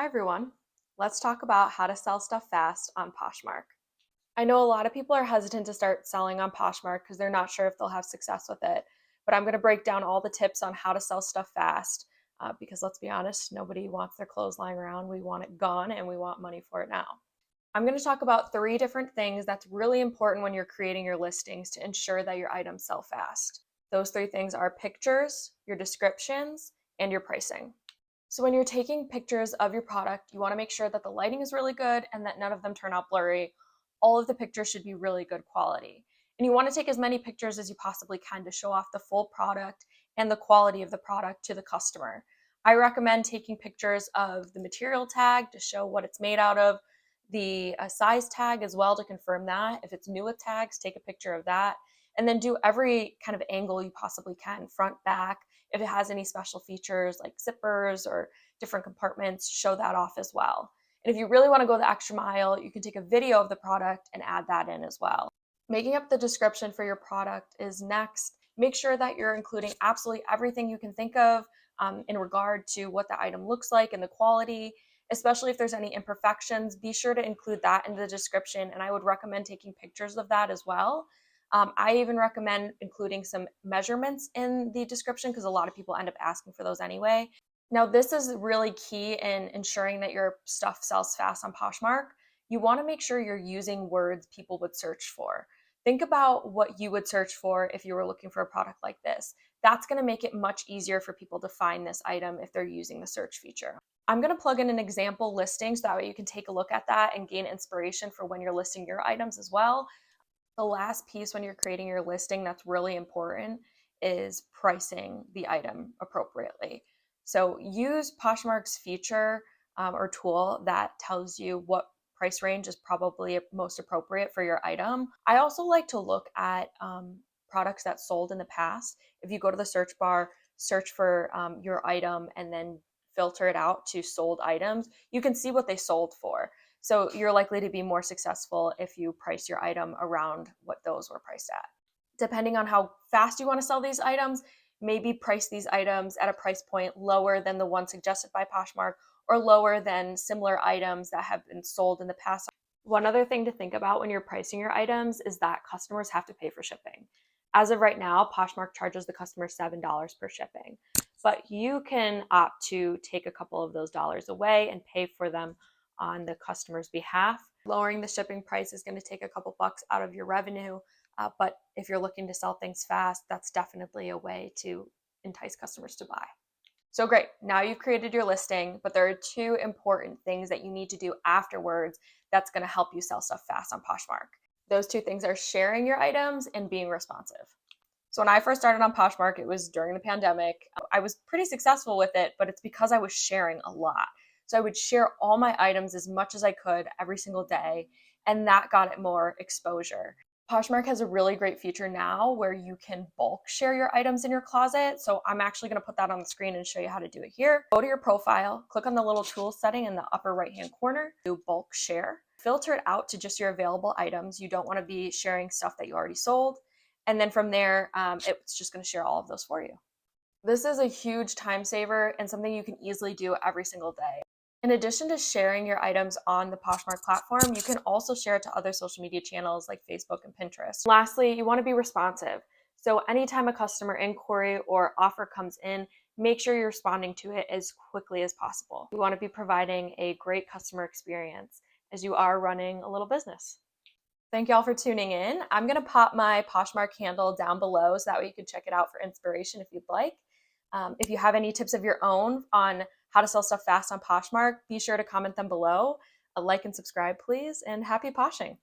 Hi everyone. Let's talk about how to sell stuff fast on Poshmark. I know a lot of people are hesitant to start selling on Poshmark because they're not sure if they'll have success with it. But I'm going to break down all the tips on how to sell stuff fast because let's be honest, nobody wants their clothes lying around. We want it gone and we want money for it now. I'm going to talk about 3 different things that's really important when you're creating your listings to ensure that your items sell fast. Those 3 things are pictures, your descriptions, and your pricing. So when you're taking pictures of your product, you want to make sure that the lighting is really good and that none of them turn out blurry. All of the pictures should be really good quality. And you want to take as many pictures as you possibly can to show off the full product and the quality of the product to the customer. I recommend taking pictures of the material tag to show what it's made out of, the size tag as well to confirm that. If it's new with tags, take a picture of that. And then do every kind of angle you possibly can, front, back. If it has any special features like zippers or different compartments, show that off as well. And if you really want to go the extra mile, you can take a video of the product and add that in as well. Making up the description for your product is next. Make sure that you're including absolutely everything you can think of in regard to what the item looks like and the quality, especially if there's any imperfections. Be sure to include that in the description, and I would recommend taking pictures of that as well. I even recommend including some measurements in the description because a lot of people end up asking for those anyway. Now, this is really key in ensuring that your stuff sells fast on Poshmark. You want to make sure you're using words people would search for. Think about what you would search for if you were looking for a product like this. That's going to make it much easier for people to find this item if they're using the search feature. I'm going to plug in an example listing so that way you can take a look at that and gain inspiration for when you're listing your items as well. The last piece when you're creating your listing that's really important is pricing the item appropriately. So use Poshmark's feature or tool that tells you what price range is probably most appropriate for your item. I also like to look at products that sold in the past. If you go to the search bar, search for your item and then filter it out to sold items, you can see what they sold for. So you're likely to be more successful if you price your item around what those were priced at. Depending on how fast you want to sell these items, maybe price these items at a price point lower than the one suggested by Poshmark or lower than similar items that have been sold in the past. One other thing to think about when you're pricing your items is that customers have to pay for shipping. As of right now, Poshmark charges the customer $7 per shipping, but you can opt to take a couple of those dollars away and pay for them on the customer's behalf. Lowering the shipping price is going to take a couple bucks out of your revenue, but if you're looking to sell things fast, that's definitely a way to entice customers to buy. So great, now you've created your listing, but there are 2 important things that you need to do afterwards that's going to help you sell stuff fast on Poshmark. Those 2 things are sharing your items and being responsive. So when I first started on Poshmark, it was during the pandemic. I was pretty successful with it, but it's because I was sharing a lot. So I would share all my items as much as I could every single day, and that got it more exposure. Poshmark has a really great feature now where you can bulk share your items in your closet. So I'm actually going to put that on the screen and show you how to do it here. Go to your profile, click on the little tool setting in the upper right-hand corner, do bulk share. Filter it out to just your available items. You don't want to be sharing stuff that you already sold. And then from there, it's just going to share all of those for you. This is a huge time saver and something you can easily do every single day. In addition to sharing your items on the Poshmark platform, you can also share it to other social media channels like Facebook and Pinterest. Lastly, you want to be responsive. So anytime a customer inquiry or offer comes in, make sure you're responding to it as quickly as possible. You want to be providing a great customer experience as you are running a little business. Thank y'all for tuning in. I'm going to pop my Poshmark handle down below so that way you can check it out for inspiration if you'd like. If you have any tips of your own on how to sell stuff fast on Poshmark, be sure to comment them below. A like and subscribe, please, and happy poshing.